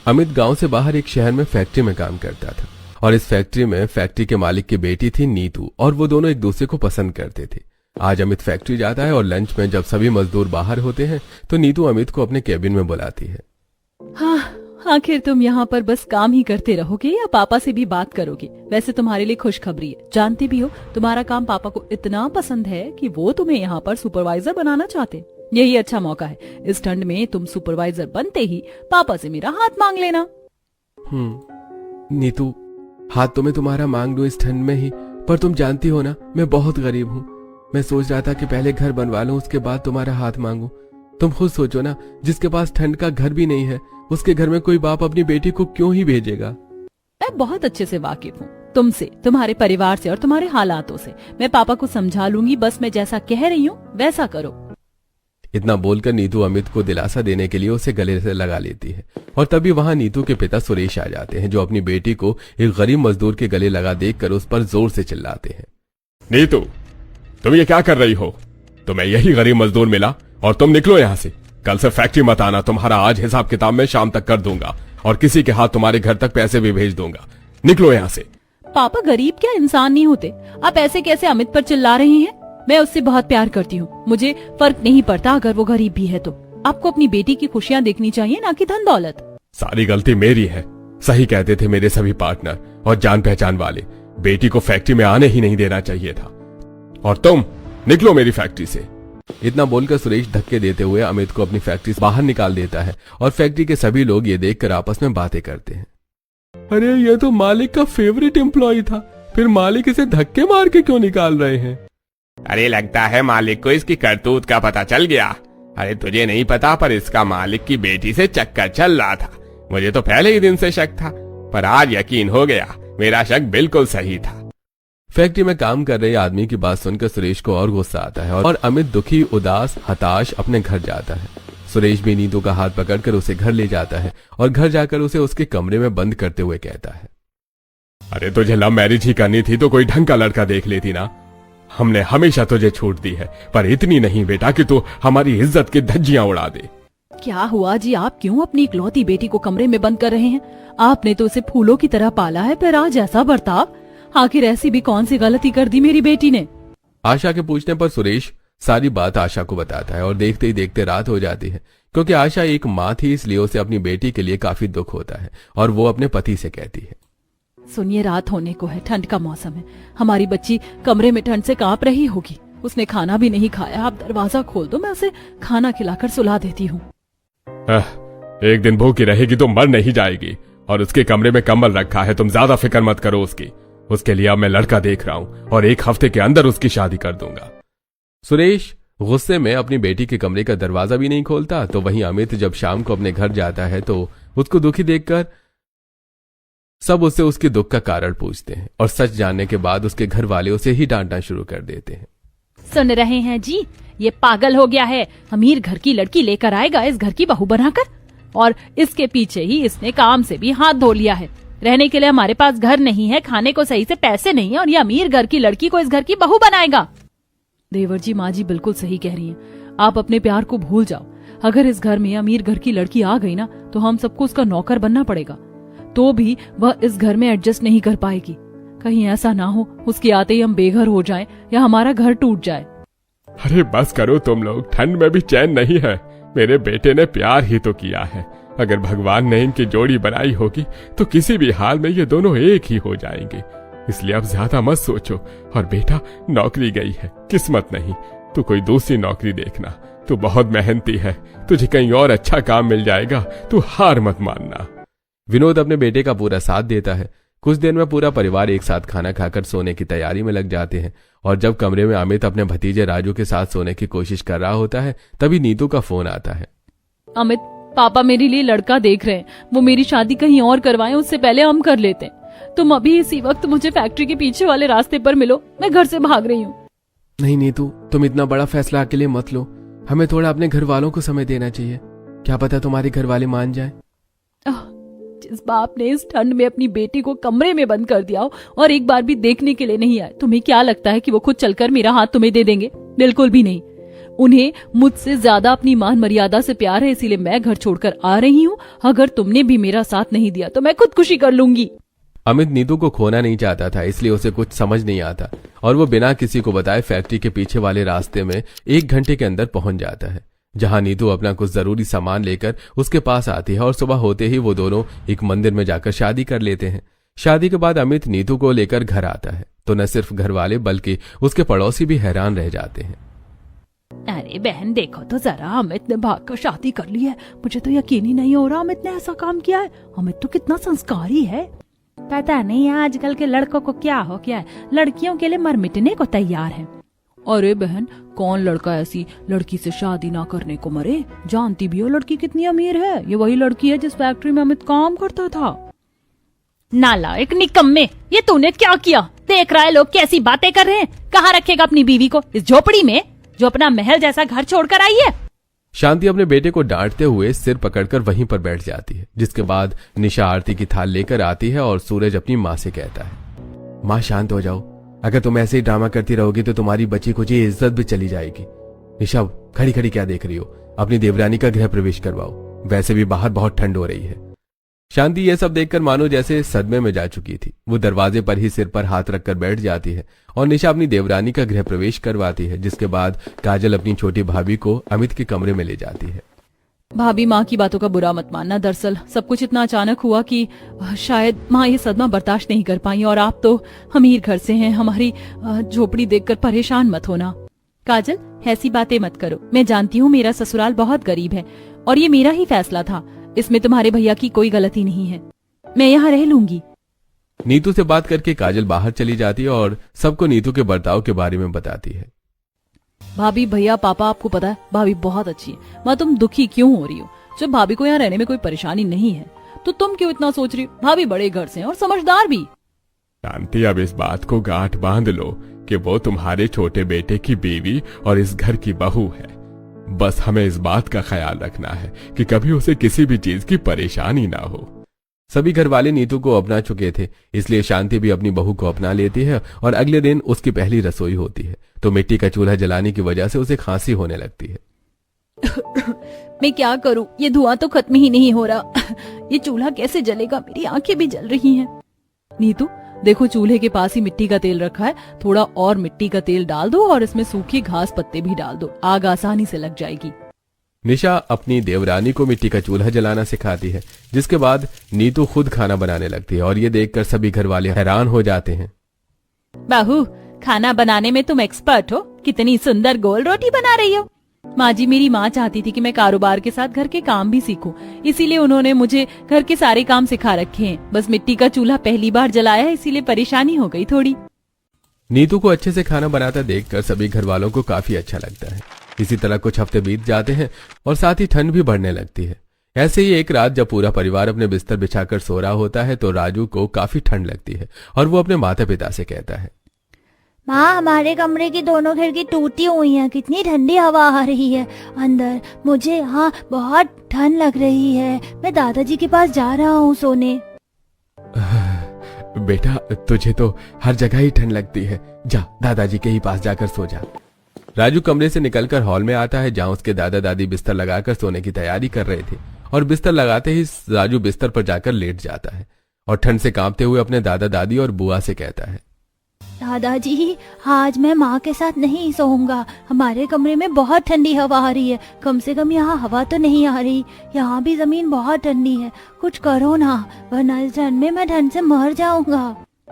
अमित गांव से बाहर एक शहर में फैक्ट्री में काम करता था और इस फैक्ट्री में फैक्ट्री के मालिक की बेटी थी नीतू और वो दोनों एक दूसरे को पसंद करते थे। आज अमित फैक्ट्री जाता है और लंच में जब सभी मजदूर बाहर होते हैं तो नीतू अमित को अपने केबिन में बुलाती है। हाँ, आखिर तुम यहाँ पर बस काम ही करते रहोगे या पापा से भी बात करोगे? वैसे तुम्हारे लिए खुशखबरी है, जानती भी हो तुम्हारा काम पापा को इतना पसंद है कि वो तुम्हें यहाँ पर सुपरवाइजर बनाना चाहते। यही अच्छा मौका है, इस ठंड में तुम सुपरवाइजर बनते ही पापा से मेरा हाथ मांग लेना। नीतू, हाथ तो मैं तुम्हारा मांग लूं इस ठंड में ही, पर तुम जानती हो ना मैं बहुत गरीब हूँ। मैं सोच रहा था कि पहले घर बनवा लूं उसके बाद तुम्हारा हाथ मांगू। तुम खुद सोचो ना, जिसके पास ठंड का घर भी नहीं है उसके घर में कोई बाप अपनी बेटी को क्यों ही भेजेगा। मैं बहुत अच्छे से वाकिफ हूँ तुमसे, तुम्हारे परिवार से और तुम्हारे हालातों से। मैं पापा को समझा लूंगी, बस मैं जैसा कह रही हूँ वैसा करो। इतना बोलकर नीतू अमित को दिलासा देने के लिए उसे गले से लगा लेती है और तभी वहां नीतू के पिता सुरेश आ जाते हैं, जो अपनी बेटी को एक गरीब मजदूर के गले लगा देखकर उस पर जोर से चिल्लाते हैं। नीतू, तुम ये क्या कर रही हो? तुम्हें यही गरीब मजदूर मिला और तुम निकलो यहाँ से। कल से फैक्ट्री मत आना, तुम्हारा आज हिसाब किताब में शाम तक कर दूंगा और किसी के हाथ तुम्हारे घर तक पैसे भी भेज दूंगा। निकलो यहाँ से। पापा गरीब क्या इंसान नहीं होते? आप ऐसे कैसे अमित पर चिल्ला रहे हैं? मैं उससे बहुत प्यार करती हूँ, मुझे फर्क नहीं पड़ता अगर वो गरीब भी है तो। आपको अपनी बेटी की खुशियाँ देखनी चाहिए, ना कि धन दौलत। सारी गलती मेरी है, सही कहते थे मेरे सभी पार्टनर और जान पहचान वाले। बेटी को फैक्ट्री में आने ही नहीं देना चाहिए था। और तुम निकलो मेरी फैक्ट्री से। इतना बोलकर सुरेश धक्के देते हुए अमित को अपनी फैक्ट्री से बाहर निकाल देता है और फैक्ट्री के सभी लोग ये देखकर आपस में बातें करते हैं। अरे ये तो मालिक का फेवरेट एम्प्लॉय था, फिर मालिक इसे धक्के मार के क्यों निकाल रहे हैं? अरे लगता है मालिक को इसकी करतूत का पता चल गया। अरे तुझे नहीं पता, पर इसका मालिक की बेटी से चक्कर चल रहा था। मुझे तो पहले ही दिन से शक था, पर आज यकीन हो गया। मेरा शक बिल्कुल सही था। फैक्ट्री में काम कर रहे आदमी की बात सुनकर सुरेश को और गुस्सा आता है और अमित दुखी, उदास, हताश अपने घर जाता है। सुरेश भी नीतू का हाथ पकड़कर उसे घर ले जाता है और घर जाकर उसे उसके कमरे में बंद करते हुए कहता है, अरे तुझे लव मैरिज ही करनी थी तो कोई ढंग का लड़का देख लेती ना। हमने हमेशा तुझे छूट दी है, पर इतनी नहीं बेटा कि तू हमारी इज्जत की धज्जियां उड़ा दे। क्या हुआ जी, आप क्यों अपनी इकलौती बेटी को कमरे में बंद कर रहे हैं? आपने तो उसे फूलों की तरह पाला है, पर आज ऐसा बर्ताव? आखिर ऐसी भी कौन सी गलती कर दी मेरी बेटी ने? आशा के पूछने पर सुरेश सारी बात आशा को बताता है और देखते ही देखते रात हो जाती है। क्योंकि आशा एक माँ थी, इसलिए उसे अपनी बेटी के लिए काफी दुख होता है और वो अपने पति से कहती है, सुनिए, रात होने को है, ठंड का मौसम है, हमारी बच्ची कमरे में ठंड से कांप रही होगी। उसने खाना भी नहीं खाया, आप दरवाजा खोल दो, मैं उसे खाना खिलाकर सुला देती हूँ। एक दिन भूखी रहेगी तो मर नहीं जाएगी। और उसके कमरे में कंबल रखा है, तुम ज्यादा फिक्र मत करो उसकी। उसके लिए अब मैं लड़का देख रहा हूँ और एक हफ्ते के अंदर उसकी शादी कर दूंगा। सुरेश गुस्से में अपनी बेटी के कमरे का दरवाजा भी नहीं खोलता। तो वहीं अमित जब शाम को अपने घर जाता है तो उसको दुखी देखकर सब उससे उसके दुख का कारण पूछते हैं और सच जानने के बाद उसके घर वाले उसे ही डांटना शुरू कर देते हैं। सुन रहे हैं जी, ये पागल हो गया है। अमीर घर की लड़की लेकर आएगा इस घर की बहू बनाकर, और इसके पीछे ही इसने काम से भी हाथ धो लिया है। रहने के लिए हमारे पास घर नहीं है, खाने को सही से पैसे नहीं है, और ये अमीर घर की लड़की को इस घर की बहू बनाएगा। देवर जी, माँ जी बिल्कुल सही कह रही हैं। आप अपने प्यार को भूल जाओ। अगर इस घर में अमीर घर की लड़की आ गई ना तो हम सबको उसका नौकर बनना पड़ेगा। तो भी वह इस घर में एडजस्ट नहीं कर पाएगी। कहीं ऐसा ना हो उसके आते ही हम बेघर हो जाएं या हमारा घर टूट जाए। अरे बस करो तुम लोग, ठंड में भी चैन नहीं है। मेरे बेटे ने प्यार ही तो किया है। अगर भगवान ने इनकी जोड़ी बनाई होगी तो किसी भी हाल में ये दोनों एक ही हो जाएंगे। इसलिए अब ज्यादा मत सोचो। और बेटा, नौकरी गई है, किस्मत नहीं। तू कोई दूसरी नौकरी देखना। तू बहुत मेहनती है, तुझे कहीं और अच्छा काम मिल जाएगा। तू हार मत मानना। विनोद अपने बेटे का पूरा साथ देता है। कुछ देर में पूरा परिवार एक साथ खाना खाकर सोने की तैयारी में लग जाते हैं और जब कमरे में अमित अपने भतीजे राजू के साथ सोने की कोशिश कर रहा होता है तभी नीतू का फोन आता है। अमित, पापा मेरे लिए लड़का देख रहे हैं। वो मेरी शादी कहीं और करवाएं, उससे पहले हम कर लेते हैं। तुम अभी इसी वक्त मुझे फैक्ट्री के पीछे वाले रास्ते पर मिलो, मैं घर से भाग रही हूँ। नहीं नीतू, तुम इतना बड़ा फैसला अकेले मत लो। हमें थोड़ा अपने घर वालों को समय देना चाहिए। क्या पता तुम्हारे घर वाले मान जाए। जिस बाप ने इस ठंड में अपनी बेटी को कमरे में बंद कर दिया हो और एक बार भी देखने के लिए नहीं आए, तुम्हें क्या लगता है कि वो खुद चलकर मेरा हाथ तुम्हें दे देंगे? बिल्कुल भी नहीं। उन्हें मुझसे ज्यादा अपनी मान मर्यादा से प्यार है, इसीलिए मैं घर छोड़कर आ रही हूँ। अगर तुमने भी मेरा साथ नहीं दिया तो मैं खुदकुशी कर लूंगी। अमित नीतू को खोना नहीं चाहता था, इसलिए उसे कुछ समझ नहीं आता और वो बिना किसी को बताए फैक्ट्री के पीछे वाले रास्ते में 1 घंटे के अंदर पहुंच जाता है, जहां नीतू अपना कुछ जरूरी सामान लेकर उसके पास आती है और सुबह होते ही वो दोनों एक मंदिर में जाकर शादी कर लेते हैं। शादी के बाद अमित नीतू को लेकर घर आता है तो न सिर्फ घर वाले बल्कि उसके पड़ोसी भी हैरान रह जाते हैं। अरे बहन देखो तो जरा, अमित ने भागकर शादी कर ली है। मुझे तो यकीन ही नहीं हो रहा अमित ने ऐसा काम किया है। अमित तो कितना संस्कारी है। पता नहीं आजकल के लड़कों को क्या हो गया है, लड़कियों के लिए मर मिटने को तैयार है। अरे बहन, कौन लड़का ऐसी लड़की से शादी ना करने को मरे? जानती भी हो लड़की कितनी अमीर है। ये वही लड़की है जिस फैक्ट्री में अमित काम करता था। नालायक निकम्मे, ये तूने क्या किया? देख रहा है लोग कैसी बातें कर रहे हैं। कहाँ रखेगा अपनी बीवी को? इस झोपड़ी में जो अपना महल जैसा घर छोड़कर आई है। शांति अपने बेटे को डांटते हुए सिर पकड़कर वहीं पर बैठ जाती है, जिसके बाद निशा आरती की थाल लेकर आती है और सूरज अपनी माँ से कहता है, माँ शांत हो जाओ, अगर तुम ऐसे ही ड्रामा करती रहोगी तो तुम्हारी बची कुची इज्जत भी चली जाएगी। निशा खड़ी खड़ी क्या देख रही हो? अपनी देवरानी का गृह प्रवेश करवाओ, वैसे भी बाहर बहुत ठंड हो रही है। शांति ये सब देखकर मानो जैसे सदमे में जा चुकी थी। वो दरवाजे पर ही सिर पर हाथ रखकर बैठ जाती है और निशा अपनी देवरानी का गृह प्रवेश करवाती है, जिसके बाद काजल अपनी छोटी भाभी को अमित के कमरे में ले जाती है। भाभी, माँ की बातों का बुरा मत मानना। दरअसल सब कुछ इतना अचानक हुआ कि शायद माँ ये सदमा बर्दाश्त नहीं कर पाई, और आप तो अमीर घर से हैं, हमारी झोपड़ी देखकर परेशान मत होना। काजल, ऐसी बातें मत करो। मैं जानती हूँ मेरा ससुराल बहुत गरीब है और ये मेरा ही फैसला था। इसमें तुम्हारे भैया की कोई गलती नहीं है। मैं यहाँ रह लूंगी। नीतू से बात करके काजल बाहर चली जाती है और सबको नीतू के बर्ताव के बारे में बताती है। भाभी, भैया, पापा, आपको पता है भाभी बहुत अच्छी है। माँ, तुम दुखी क्यों हो रही हो? जब भाभी को यहाँ रहने में कोई परेशानी नहीं है तो तुम क्यों इतना सोच रही हो? भाभी बड़े घर से हैं और समझदार भी। शांति, अब इस बात को गांठ बांध लो कि वो तुम्हारे छोटे बेटे की बीवी और इस घर की बहू है। बस हमें इस बात का ख्याल रखना है कि कभी उसे किसी भी चीज की परेशानी ना हो। सभी घर वाले नीतू को अपना चुके थे, इसलिए शांति भी अपनी बहू को अपना लेती है और अगले दिन उसकी पहली रसोई होती है तो मिट्टी का चूल्हा जलाने की वजह से उसे खांसी होने लगती है। मैं क्या करूं? ये धुआं तो खत्म ही नहीं हो रहा। ये चूल्हा कैसे जलेगा? मेरी आंखें भी जल रही हैं। नीतू देखो, चूल्हे के पास ही मिट्टी का तेल रखा है। थोड़ा और मिट्टी का तेल डाल दो और इसमें सूखे घास पत्ते भी डाल दो, आग आसानी से लग जाएगी। निशा अपनी देवरानी को मिट्टी का चूल्हा जलाना सिखाती है, जिसके बाद नीतू खुद खाना बनाने लगती है और ये देखकर सभी घर वाले हैरान हो जाते हैं। बहू, खाना बनाने में तुम एक्सपर्ट हो। कितनी सुंदर गोल रोटी बना रही हो। माँ जी, मेरी माँ चाहती थी कि मैं कारोबार के साथ घर के काम भी सीखूं, इसीलिए उन्होंने मुझे घर के सारे काम सिखा रखे हैं। बस मिट्टी का चूल्हा पहली बार जलाया है, इसीलिए परेशानी हो गई थोड़ी। नीतू को अच्छे से खाना बनाता देखकर सभी घर वालों को काफी अच्छा लगता है। इसी तरह कुछ हफ्ते बीत जाते हैं और साथ ही ठंड भी बढ़ने लगती है। ऐसे ही एक रात जब पूरा परिवार अपने बिस्तर बिछाकर सो रहा होता है तो राजू को काफी ठंड लगती है और वो अपने माता पिता से कहता है, माँ, हमारे कमरे की दोनों खिड़की टूटी हुई हैं। कितनी ठंडी हवा आ रही है अंदर। मुझे यहाँ बहुत ठंड लग रही है। मैं दादाजी के पास जा रहा हूँ सोने। बेटा, तुझे तो हर जगह ही ठंड लगती है, जा दादाजी के ही पास जाकर सो जा। राजू कमरे से निकलकर हॉल में आता है, जहां उसके दादा दादी बिस्तर लगाकर सोने की तैयारी कर रहे थे और बिस्तर लगाते ही राजू बिस्तर पर जाकर लेट जाता है और ठंड से कांपते हुए अपने दादा दादी और बुआ से कहता है, दादाजी, आज मैं माँ के साथ नहीं सोऊंगा। हमारे कमरे में बहुत ठंडी हवा आ रही है। कम से कम यहाँ हवा तो नहीं आ रही। यहाँ भी जमीन बहुत ठंडी है। कुछ करो ना, वरना इस ठंड में मैं ठंड से मर जाऊंगा।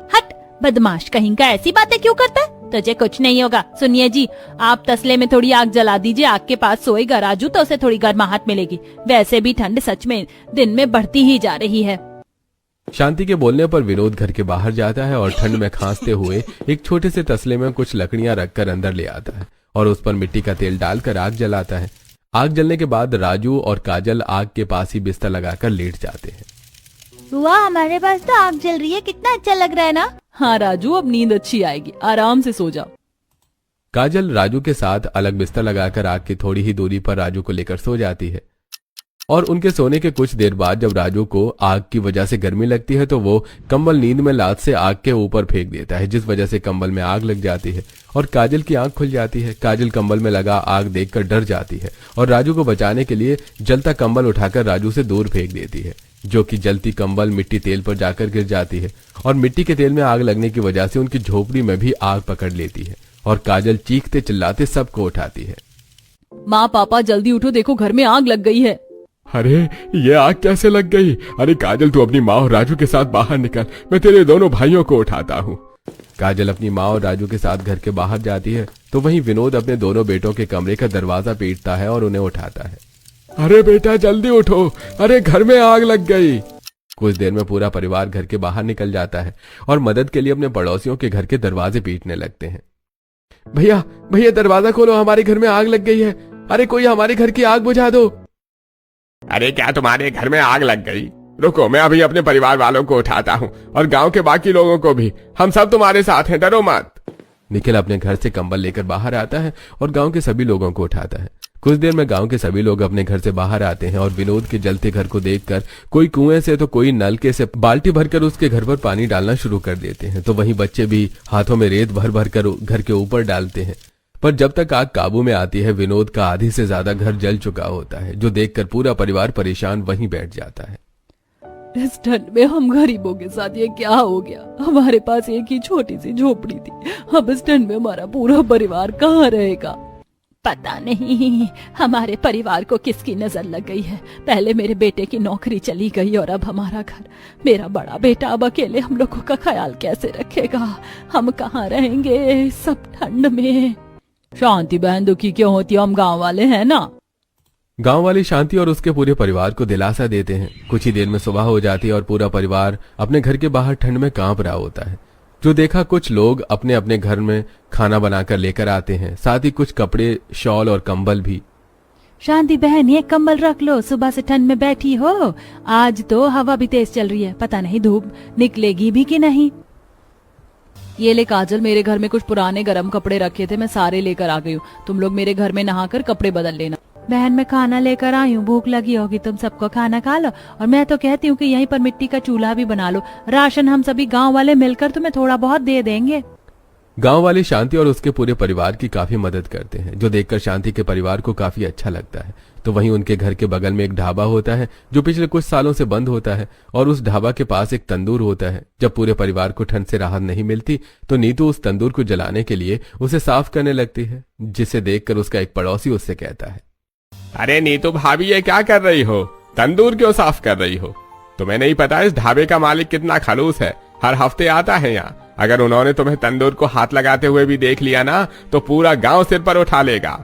हट बदमाश कहीं का, ऐसी बातें क्यों करता है? तुझे कुछ नहीं होगा। सुनिए जी, आप तसले में थोड़ी आग जला दीजिए। आग के पास सोएगा राजू तो उसे थोड़ी गर्माहट मिलेगी। वैसे भी ठंड सच में दिन में बढ़ती ही जा रही है। शांति के बोलने पर विनोद घर के बाहर जाता है और ठंड में खांसते हुए एक छोटे से तसले में कुछ लकड़ियां रखकर अंदर ले आता है और उस पर मिट्टी का तेल डालकर आग जलाता है। आग जलने के बाद राजू और काजल आग के पास ही बिस्तर लगाकर लेट जाते हैं। बुआ, हमारे पास तो आग जल रही है। कितना अच्छा लग रहा है ना? हाँ राजू, अब नींद अच्छी आएगी, आराम से सो जाओ। काजल राजू के साथ अलग बिस्तर लगाकर आग की थोड़ी ही दूरी पर राजू को लेकर सो जाती है और उनके सोने के कुछ देर बाद जब राजू को आग की वजह से गर्मी लगती है तो वो कंबल नींद में लात से आग के ऊपर फेंक देता है, जिस वजह से कंबल में आग लग जाती है और काजल की आंख खुल जाती है। काजल कंबल में लगा आग देखकर डर जाती है और राजू को बचाने के लिए जलता कंबल उठाकर राजू से दूर फेंक देती है, जो कि जलती कंबल मिट्टी तेल पर जाकर गिर जाती है और मिट्टी के तेल में आग लगने की वजह से उनकी झोपड़ी में भी आग पकड़ लेती है और काजल चीखते चिल्लाते सबको उठाती है। माँ पापा जल्दी उठो, देखो घर में आग लग गई है। अरे ये आग कैसे लग गई? अरे काजल तू अपनी माँ और राजू के साथ बाहर निकल, मैं तेरे दोनों भाइयों को उठाता हूँ। काजल अपनी माँ और राजू के साथ घर के बाहर जाती है तो वहीं विनोद अपने दोनों बेटों के कमरे का दरवाजा पीटता है और उन्हें उठाता है। अरे बेटा जल्दी उठो, अरे घर में आग लग गई। कुछ देर में पूरा परिवार घर के बाहर निकल जाता है और मदद के लिए अपने पड़ोसियों के घर के दरवाजे पीटने लगते हैं। भैया भैया दरवाजा खोलो, हमारे घर में आग लग गई है, अरे कोई हमारे घर की आग बुझा दो। अरे क्या तुम्हारे घर में आग लग गई? रुको, मैं अभी अपने परिवार वालों को उठाता हूँ और गांव के बाकी लोगों को भी। हम सब तुम्हारे साथ हैं, डरो मत। निखिल अपने घर से कंबल लेकर बाहर आता है और गांव के सभी लोगों को उठाता है। कुछ देर में गांव के सभी लोग अपने घर से बाहर आते हैं और विनोद के जलते घर को देखकर कोई कुएं से तो कोई नलके से बाल्टी भरकर उसके घर पर पानी डालना शुरू कर देते हैं, तो वहीं बच्चे भी हाथों में रेत भर भर कर घर के ऊपर डालते हैं। पर जब तक आग काबू में आती है विनोद का आधी से ज्यादा घर जल चुका होता है, जो देखकर पूरा परिवार परेशान वहीं बैठ जाता है। इस ठंड में हम गरीबों के साथ ये क्या हो गया? हमारे पास एक ही छोटी सी झोपड़ी थी, अब इस ठंड में हमारा पूरा परिवार कहाँ रहेगा? पता नहीं हमारे परिवार को किसकी नजर लग गई है। पहले मेरे बेटे की नौकरी चली गई और अब हमारा घर। मेरा बड़ा बेटा अब अकेले हम लोगों का ख्याल कैसे रखेगा? हम कहाँ रहेंगे सब ठंड में? शांति बहन दुखी क्यों होती है, हम गांव वाले हैं ना। गांव वाली शांति और उसके पूरे परिवार को दिलासा देते हैं। कुछ ही देर में सुबह हो जाती है और पूरा परिवार अपने घर के बाहर ठंड में कांप रहा होता है। जो देखा कुछ लोग अपने अपने घर में खाना बनाकर लेकर आते हैं, साथ ही कुछ कपड़े, शॉल और कंबल भी। शांति बहन ये कंबल रख लो, सुबह से ठंड में बैठी हो। आज तो हवा भी तेज चल रही है, पता नहीं धूप निकलेगी भी कि नहीं। ये ले काजल, मेरे घर में कुछ पुराने गरम कपड़े रखे थे, मैं सारे लेकर आ गई हूँ। तुम लोग मेरे घर में नहाकर कपड़े बदल लेना। बहन मैं खाना लेकर आई हूँ, भूख लगी होगी, तुम सबको खाना खा लो। और मैं तो कहती हूँ कि यहीं पर मिट्टी का चूल्हा भी बना लो। राशन हम सभी गांव वाले मिलकर तुम्हें थोड़ा बहुत दे देंगे। गांव वाली शांति और उसके पूरे परिवार की काफी मदद करते हैं, जो देखकर शांति के परिवार को काफी अच्छा लगता है। तो वहीं उनके घर के बगल में एक ढाबा होता है जो पिछले कुछ सालों से बंद होता है और उस ढाबा के पास एक तंदूर होता है। जब पूरे परिवार को ठंड से राहत नहीं मिलती तो नीतू उस तंदूर को जलाने के लिए उसे साफ करने लगती है, जिसे देखकर उसका एक पड़ोसी उससे कहता है, अरे नीतू भाभी ये क्या कर रही हो? तंदूर क्यों साफ कर रही हो? तुम्हें नहीं पता इस ढाबे का मालिक कितना खलूस है, हर हफ्ते आता है यहाँ। अगर उन्होंने तुम्हें तंदूर को हाथ लगाते हुए भी देख लिया ना तो पूरा गांव सिर पर उठा लेगा।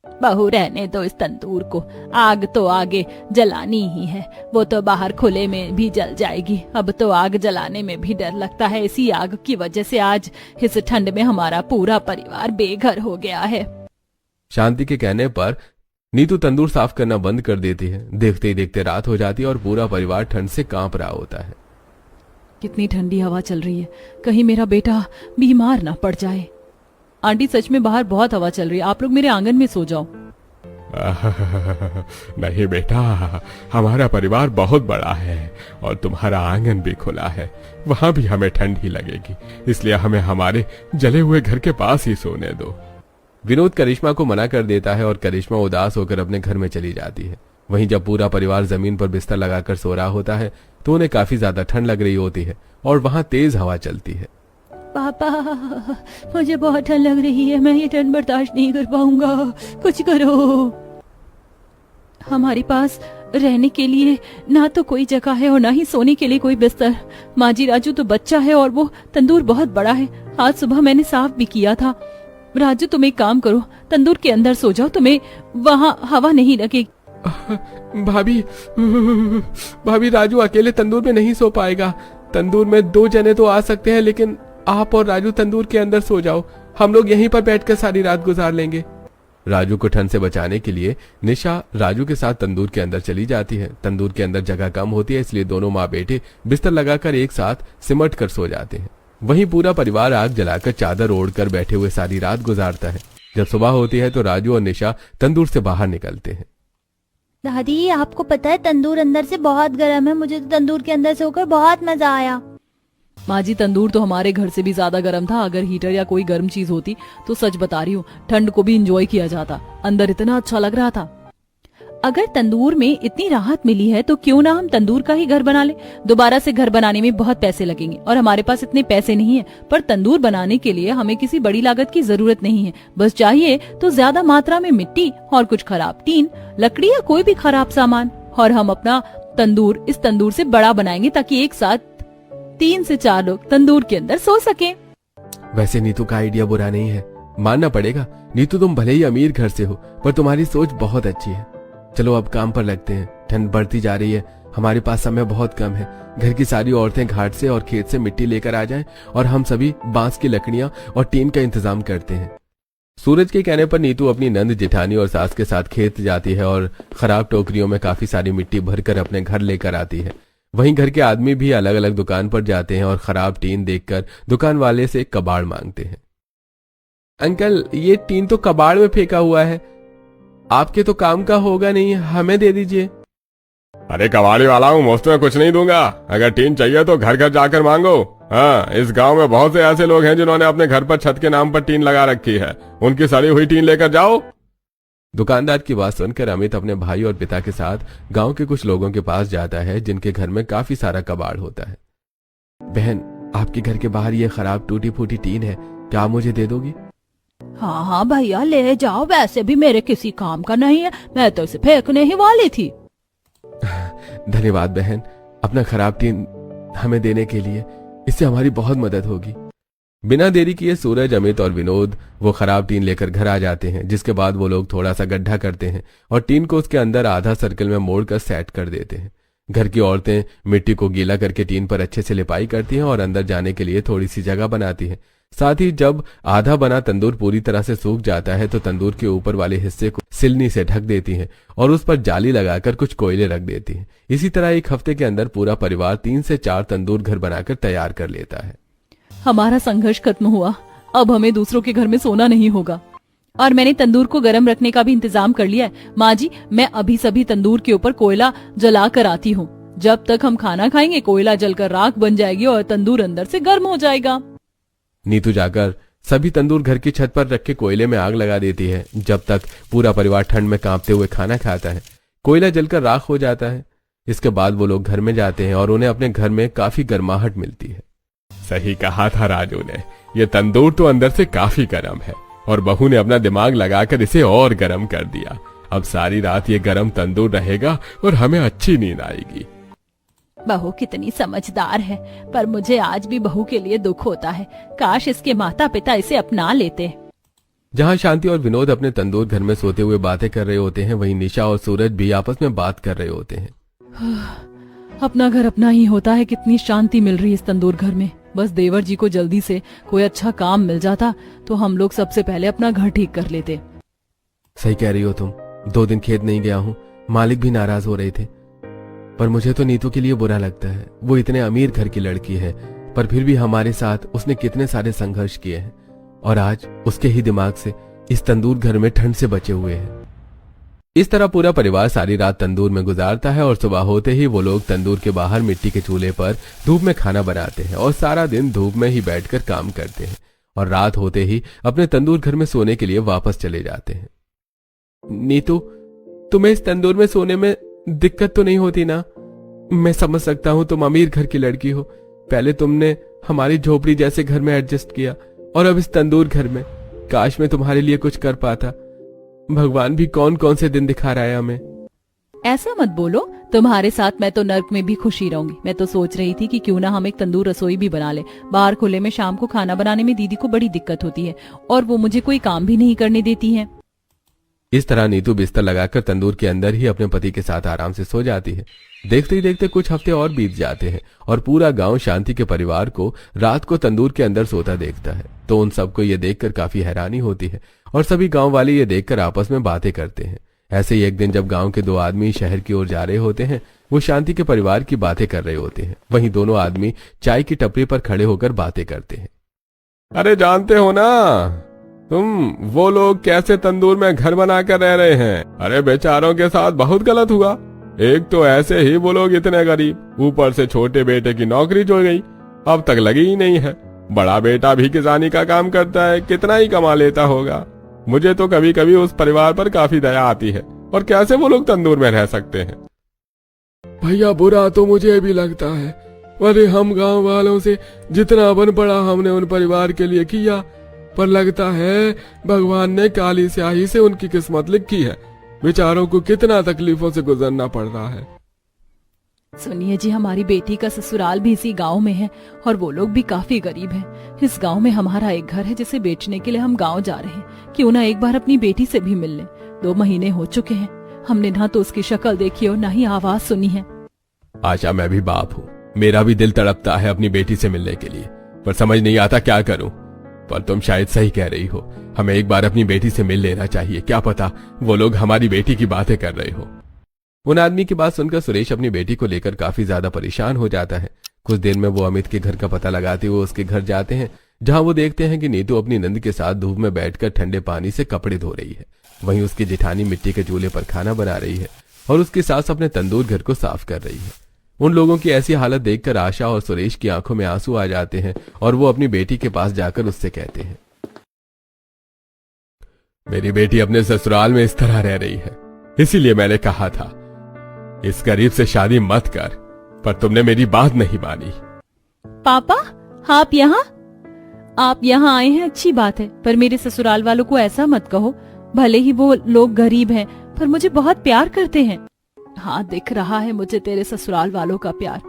बहू रहने दो इस तंदूर को, आग तो आगे जलानी ही है, वो तो बाहर खुले में भी जल जाएगी। अब तो आग जलाने में भी डर लगता है, इसी आग की वजह से आज इस ठंड में हमारा पूरा परिवार बेघर हो गया है। शांति के कहने पर नीतू तंदूर साफ करना बंद कर देती है। देखते ही देखते रात हो जाती है और पूरा परिवार ठंड से कांप रहा होता है। कितनी ठंडी हवा चल रही है, कहीं मेरा बेटा बीमार ना पड़ जाए। आंटी सच में बाहर बहुत हवा चल रही है, आप लोग मेरे आंगन में सो जाओ। नहीं बेटा, हमारा परिवार बहुत बड़ा है और तुम्हारा आंगन भी खुला है, वहां भी हमें ठंड ही लगेगी, इसलिए हमें हमारे जले हुए घर के पास ही सोने दो। विनोद करिश्मा को मना कर देता है और करिश्मा उदास होकर अपने घर में चली जाती है। वहीं जब पूरा परिवार जमीन पर बिस्तर लगाकर सो रहा होता है तो उन्हें काफी ज्यादा ठंड लग रही होती है और वहां तेज हवा चलती है। पापा मुझे बहुत ठंड लग रही है, मैं ये ठंड बर्दाश्त नहीं कर पाऊंगा, कुछ करो। हमारे पास रहने के लिए ना तो कोई जगह है और ना ही सोने के लिए कोई बिस्तर। माजी राजू तो बच्चा है और वो तंदूर बहुत बड़ा है, आज सुबह मैंने साफ भी किया था। राजू तुम एक काम करो, तंदूर के अंदर सो जाओ, तुम्हें वहाँ हवा नहीं लगेगी। भाभी राजू अकेले तंदूर में नहीं सो पाएगा, तंदूर में 2 जने तो आ सकते हैं, लेकिन आप और राजू तंदूर के अंदर सो जाओ, हम लोग यहीं पर बैठकर सारी रात गुजार लेंगे। राजू को ठंड से बचाने के लिए निशा राजू के साथ तंदूर के अंदर चली जाती है। तंदूर के अंदर जगह कम होती है, इसलिए दोनों माँ बेटे बिस्तर लगाकर एक साथ सिमट कर सो जाते हैं। वहीं पूरा परिवार आग जलाकर चादर ओढ़कर बैठे हुए सारी रात गुजारता है। जब सुबह होती है तो राजू और निशा तंदूर से बाहर निकलते हैं। दादी आपको पता है तंदूर अंदर से बहुत गर्म है, मुझे तो तंदूर के अंदर से होकर बहुत मजा आया। माँ जी तंदूर तो हमारे घर से भी ज्यादा गर्म था। अगर हीटर या कोई गर्म चीज होती तो सच बता रही हूँ ठंड को भी इंजॉय किया जाता। अंदर इतना अच्छा लग रहा था। अगर तंदूर में इतनी राहत मिली है तो क्यों ना हम तंदूर का ही घर बना ले। दोबारा से घर बनाने में बहुत पैसे लगेंगे और हमारे पास इतने पैसे नहीं है। पर तंदूर बनाने के लिए हमें किसी बड़ी लागत की जरूरत नहीं है। बस चाहिए तो ज्यादा मात्रा में मिट्टी और कुछ खराब टीन, लकड़ी या कोई भी खराब सामान, और हम अपना तंदूर इस तंदूर से बड़ा बनाएंगे ताकि एक साथ 3 से 4 लोग तंदूर के अंदर सो सके। वैसे नीतू का आइडिया बुरा नहीं है, मानना पड़ेगा। नीतू तुम भले ही अमीर घर से हो पर तुम्हारी सोच बहुत अच्छी है। चलो अब काम पर लगते हैं। ठंड बढ़ती जा रही है, हमारे पास समय बहुत कम है। घर की सारी औरतें घाट से और खेत से मिट्टी लेकर आ जाएं और हम सभी बांस की लकड़ियां और टीन का इंतजाम करते हैं। सूरज के कहने पर नीतू अपनी नंद जेठानी और सास के साथ खेत जाती है और खराब टोकरियों में काफी सारी मिट्टी भरकर अपने घर लेकर आती है। वहीं घर के आदमी भी अलग अलग दुकान पर जाते हैं और खराब टीन देखकर दुकान वाले से कबाड़ मांगते हैं। अंकल ये टीन तो कबाड़ में फेंका हुआ है, आपके तो काम का होगा नहीं, हमें दे दीजिए। अरे कबाड़ी वाला हूँ, मुफ्त में कुछ नहीं दूंगा। अगर टीन चाहिए तो घर घर जाकर मांगो। हाँ, इस गांव में बहुत से ऐसे लोग हैं जिन्होंने अपने घर पर छत के नाम पर टीन लगा रखी है। उनकी सड़ी हुई टीन लेकर जाओ। दुकानदार की बात सुनकर अमित अपने भाई और पिता के साथ गांव के कुछ लोगों के पास जाता है जिनके घर में काफी सारा कबाड़ होता है। बहन, आपके घर के बाहर ये खराब टूटी फूटी टीन है, क्या आप मुझे दे दोगी? हाँ हाँ भैया ले जाओ, वैसे भी मेरे किसी काम का नहीं है, मैं तो इसे फेंकने ही वाली थी। धन्यवाद बहन, अपना खराब टीन हमें देने के लिए, इससे हमारी बहुत मदद होगी। बिना देरी किए सूरज, अमित और विनोद वो खराब टीन लेकर घर आ जाते हैं, जिसके बाद वो लोग थोड़ा सा गड्ढा करते हैं और टीन को उसके अंदर आधा सर्कल में मोड़कर सेट कर देते हैं। घर की औरतें मिट्टी को गीला करके टीन पर अच्छे से लिपाई करती हैं और अंदर जाने के लिए थोड़ी सी जगह बनाती हैं। साथ ही जब आधा बना तंदूर पूरी तरह से सूख जाता है तो तंदूर के ऊपर वाले हिस्से को सिलनी से ढक देती हैं और उस पर जाली लगाकर कुछ कोयले रख देती हैं। इसी तरह एक हफ्ते के अंदर पूरा परिवार 3 से 4 तंदूर घर बनाकर तैयार कर लेता है। हमारा संघर्ष खत्म हुआ, अब हमें दूसरों के घर में सोना नहीं होगा। और मैंने तंदूर को गर्म रखने का भी इंतजाम कर लिया है। माँ जी, मैं अभी सभी तंदूर के ऊपर कोयला जला कर आती हूँ। जब तक हम खाना खाएंगे कोयला जलकर राख बन जाएगी और तंदूर अंदर से गर्म हो जाएगा। नीतू जाकर सभी तंदूर घर की छत पर रख के कोयले में आग लगा देती है। जब तक पूरा परिवार ठंड में कांपते हुए खाना खाता है, कोयला जलकर राख हो जाता है। इसके बाद वो लोग घर में जाते हैं और उन्हें अपने घर में काफी गर्माहट मिलती है। सही कहा था राजू ने, ये तंदूर तो अंदर से काफी गर्म है और बहू ने अपना दिमाग लगाकर इसे और गर्म कर दिया। अब सारी रात ये गर्म तंदूर रहेगा और हमें अच्छी नींद आएगी। बहू कितनी समझदार है, पर मुझे आज भी बहू के लिए दुख होता है। काश इसके माता पिता इसे अपना लेते। जहाँ शांति और विनोद अपने तंदूर घर में सोते हुए बातें कर रहे होते हैं, वहीं निशा और सूरज भी आपस में बात कर रहे होते हैं। अपना घर अपना ही होता है, कितनी शांति मिल रही है इस तंदूर घर में। बस देवर जी को जल्दी से कोई अच्छा काम मिल जाता तो हम लोग सबसे पहले अपना घर ठीक कर लेते। सही कह रही हो तुम, 2 दिन खेत नहीं गया हूँ, मालिक भी नाराज हो रहे थे। पर मुझे तो नीतू के लिए बुरा लगता है। वो इतने अमीर घर की लड़की है, पर फिर भी हमारे साथ उसने कितने सारे संघर्ष किए हैं और आज उसके ही दिमाग से इस तंदूर घर में ठंड से बचे हुए हैं। इस तरह पूरा परिवार सारी रात तंदूर में गुजारता है और सुबह होते ही वो लोग तंदूर के बाहर मिट्टी के चूल्हे पर धूप में खाना बनाते हैं और सारा दिन धूप में ही बैठकर काम करते हैं और रात होते ही अपने तंदूर घर में सोने के लिए वापस चले जाते हैं। नीतू, तुम्हें इस तंदूर में सोने में दिक्कत तो नहीं होती ना? मैं समझ सकता हूँ तुम अमीर घर की लड़की हो। पहले तुमने हमारी झोपड़ी जैसे घर में एडजस्ट किया और अब इस तंदूर घर में। काश मैं तुम्हारे लिए कुछ कर पाता। भगवान भी कौन कौन से दिन दिखा रहा है हमें। ऐसा मत बोलो, तुम्हारे साथ मैं तो नर्क में भी खुशी रहूंगी। मैं तो सोच रही थी कि क्यों ना हम एक तंदूर रसोई भी बना ले। बाहर खुले में शाम को खाना बनाने में दीदी को बड़ी दिक्कत होती है और वो मुझे कोई काम भी नहीं करने देती है। इस तरह नीतू बिस्तर लगाकर तंदूर के अंदर ही अपने पति के साथ आराम से सो जाती है। देखते ही देखते कुछ हफ्ते और बीत जाते हैं और पूरा गांव शांति के परिवार को रात को तंदूर के अंदर सोता देखता है। तो उन सबको ये देखकर काफी हैरानी होती है और सभी गांव वाले ये देखकर आपस में बातें करते हैं। ऐसे ही एक दिन जब गांव के 2 आदमी शहर की ओर जा रहे होते हैं, वो शांति के परिवार की बातें कर रहे होते हैं। वहीं दोनों आदमी चाय की टपरी पर खड़े होकर बातें करते हैं। अरे जानते हो ना, तुम वो लोग कैसे तंदूर में घर बनाकर रह रहे हैं? अरे बेचारों के साथ बहुत गलत हुआ। एक तो ऐसे ही वो लोग इतने गरीब, ऊपर से छोटे बेटे की नौकरी जुड़ गई, अब तक लगी ही नहीं है। बड़ा बेटा भी किसानी का काम करता है, कितना ही कमा लेता होगा। मुझे तो कभी कभी उस परिवार पर काफी दया आती है। और कैसे वो लोग तंदूर में रह सकते हैं? भैया बुरा तो मुझे भी लगता है, अरे हम गांव वालों से जितना बन पड़ा हमने उन परिवार के लिए किया, पर लगता है भगवान ने काली स्याही से उनकी किस्मत लिखी है। बेचारों को कितना तकलीफों से गुजरना पड़ रहा है। सुनिए जी, हमारी बेटी का ससुराल भी इसी गांव में है और वो लोग भी काफी गरीब हैं। इस गांव में हमारा एक घर है जिसे बेचने के लिए हम गांव जा रहे हैं। क्यों ना एक बार अपनी बेटी से भी मिल लें। 2 महीने हो चुके हैं, हमने ना तो उसकी शक्ल देखी और ना ही आवाज सुनी है। आशा, मैं भी बाप हूँ, मेरा भी दिल तड़पता है अपनी बेटी से मिलने के लिए, पर समझ नहीं आता क्या करूं। पर तुम शायद सही कह रही हो, हमें एक बार अपनी बेटी से मिल लेना चाहिए। क्या पता वो लोग हमारी बेटी की बातें कर रहे हो। उन आदमी की बात सुनकर सुरेश अपनी बेटी को लेकर काफी ज्यादा परेशान हो जाता है। कुछ देर में वो अमित के घर का पता लगाते हुए उसके घर जाते हैं, जहां वो देखते हैं कि नीतू अपनी नंद के साथ धूप में बैठकर ठंडे पानी से कपड़े धो रही है। वहीं उसकी जेठानी मिट्टी के चूल्हे पर खाना बना रही है और उसकी सास अपने तंदूर घर को साफ कर रही है। उन लोगों की ऐसी हालत देखकर आशा और सुरेश की आंखों में आंसू आ जाते हैं और वो अपनी बेटी के पास जाकर उससे कहते हैं, मेरी बेटी अपने ससुराल में इस तरह रह रही है, इसीलिए मैंने कहा था इस गरीब से शादी मत कर, पर तुमने मेरी बात नहीं मानी। पापा, आप यहाँ आए हैं अच्छी बात है, पर मेरे ससुराल वालों को ऐसा मत कहो। भले ही वो लोग गरीब हैं, पर मुझे बहुत प्यार करते हैं। हाँ, दिख रहा है मुझे तेरे ससुराल वालों का प्यार।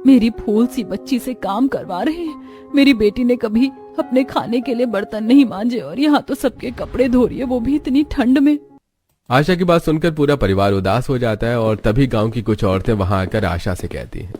मेरी फूल सी बच्ची से काम करवा रहे हैं। मेरी बेटी ने कभी अपने खाने के लिए बर्तन नहीं मांजे और यहाँ तो सबके कपड़े धो रही है, वो भी इतनी ठंड में। आशा की बात सुनकर पूरा परिवार उदास हो जाता है और तभी गांव की कुछ औरतें वहां आकर आशा से कहती हैं,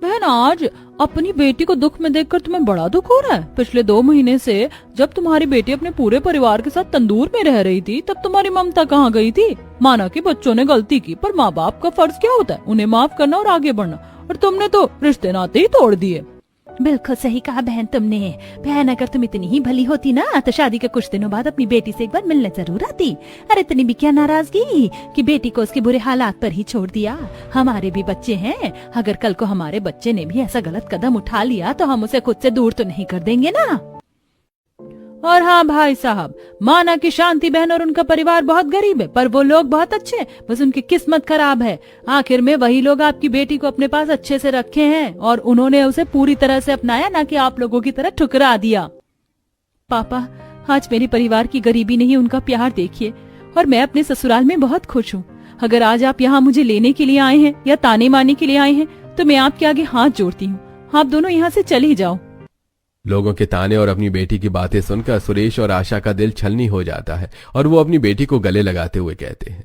बहन, आज अपनी बेटी को दुख में देखकर तुम्हें बड़ा दुख हो रहा है। पिछले 2 महीने से जब तुम्हारी बेटी अपने पूरे परिवार के साथ तंदूर में रह रही थी, तब तुम्हारी ममता कहाँ गई थी? माना कि बच्चों ने गलती की, पर माँ बाप का फर्ज क्या होता है? उन्हें माफ करना और आगे बढ़ना। और तुमने तो रिश्ते नाते ही तोड़ दिए। बिल्कुल सही कहा बहन तुमने। बहन, अगर तुम इतनी ही भली होती ना तो शादी के कुछ दिनों बाद अपनी बेटी से एक बार मिलने जरूर आती। अरे इतनी भी क्या नाराजगी कि बेटी को उसके बुरे हालात पर ही छोड़ दिया। हमारे भी बच्चे हैं, अगर कल को हमारे बच्चे ने भी ऐसा गलत कदम उठा लिया तो हम उसे खुद से दूर तो नहीं कर देंगे ना। और हाँ भाई साहब, माना कि शांति बहन और उनका परिवार बहुत गरीब है, पर वो लोग बहुत अच्छे हैं, बस उनकी किस्मत खराब है। आखिर में वही लोग आपकी बेटी को अपने पास अच्छे से रखे हैं और उन्होंने उसे पूरी तरह से अपनाया, ना कि आप लोगों की तरह ठुकरा दिया। पापा, आज मेरे परिवार की गरीबी नहीं, उनका प्यार देखिए, और मैं अपने ससुराल में बहुत खुश हूँ। अगर आज आप यहाँ मुझे लेने के लिए आए हैं या ताने मारने के लिए आए हैं, तो मैं आपके आगे हाथ जोड़ती हूँ। आप दोनों यहाँ से चले जाओ। लोगों के ताने और अपनी बेटी की बातें सुनकर सुरेश और आशा का दिल छलनी हो जाता है और वो अपनी बेटी को गले लगाते हुए कहते हैं,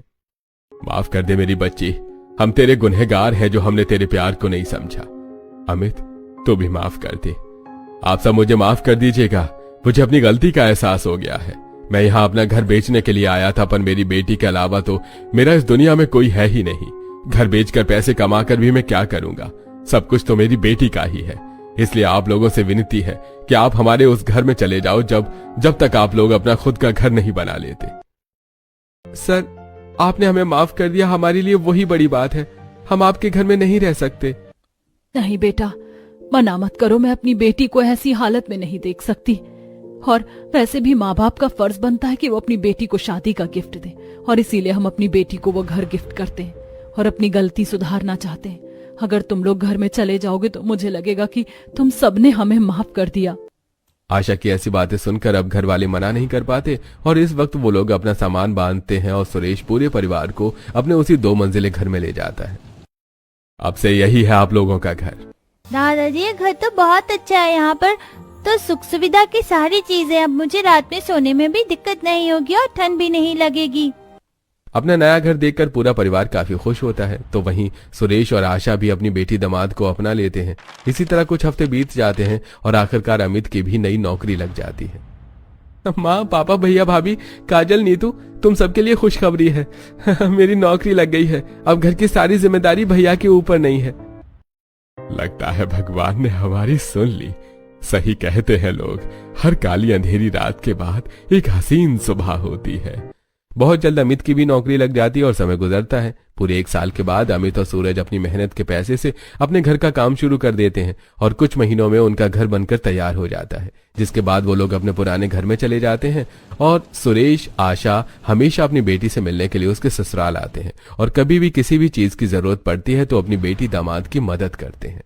माफ कर दे मेरी बच्ची, हम तेरे गुनहगार हैं जो हमने तेरे प्यार को नहीं समझा। अमित, तू भी माफ कर दे। आप सब मुझे माफ कर दीजिएगा, मुझे अपनी गलती का एहसास हो गया है। मैं यहाँ अपना घर बेचने के लिए आया था, पर मेरी बेटी के अलावा तो मेरा इस दुनिया में कोई है ही नहीं। घर बेचकर पैसे कमाकर भी मैं क्या करूंगा? सब कुछ तो मेरी बेटी का ही है। इसलिए आप लोगों से विनती है कि आप हमारे उस घर में चले जाओ जब तक आप लोग अपना खुद का घर नहीं बना लेते। सर, आपने हमें माफ कर दिया, हमारे लिए वही बड़ी बात है। हम आपके घर में नहीं रह सकते। नहीं बेटा, मना मत करो, मैं अपनी बेटी को ऐसी हालत में नहीं देख सकती। और वैसे भी माँ बाप का फर्ज बनता है कि वो अपनी बेटी को शादी का गिफ्ट दें, और इसीलिए हम अपनी बेटी को वो घर गिफ्ट करते हैं और अपनी गलती सुधारना चाहते हैं। अगर तुम लोग घर में चले जाओगे तो मुझे लगेगा कि तुम सबने हमें माफ कर दिया। आशा की ऐसी बातें सुनकर अब घर वाले मना नहीं कर पाते और इस वक्त वो लोग अपना सामान बांधते हैं और सुरेश पूरे परिवार को अपने उसी 2 मंजिले घर में ले जाता है। अब से यही है आप लोगों का घर। दादाजी, ये घर तो बहुत अच्छा है। यहाँ पर तो सुख सुविधा की सारी चीजें। अब मुझे रात में सोने में भी दिक्कत नहीं होगी और ठंड भी नहीं लगेगी। अपना नया घर देखकर पूरा परिवार काफी खुश होता है। तो वहीं सुरेश और आशा भी अपनी बेटी दामाद को अपना लेते हैं। इसी तरह कुछ हफ्ते बीत जाते हैं और आखिरकार अमित की भी नई नौकरी लग जाती है। माँ, पापा, भैया, भाभी, काजल, नीतू, तुम सबके लिए खुशखबरी है। मेरी नौकरी लग गई है। अब घर की सारी जिम्मेदारी भैया के ऊपर नहीं है। लगता है भगवान ने हमारी सुन ली। सही कहते हैं लोग, हर काली अंधेरी रात के बाद एक हसीन सुबह होती है। बहुत जल्द अमित की भी नौकरी लग जाती है और समय गुजरता है। पूरे 1 साल के बाद अमित और सूरज अपनी मेहनत के पैसे से अपने घर का काम शुरू कर देते हैं और कुछ महीनों में उनका घर बनकर तैयार हो जाता है, जिसके बाद वो लोग अपने पुराने घर में चले जाते हैं और सुरेश, आशा हमेशा अपनी बेटी से मिलने के लिए उसके ससुराल आते हैं और कभी भी किसी भी चीज की जरूरत पड़ती है तो अपनी बेटी दामाद की मदद करते हैं।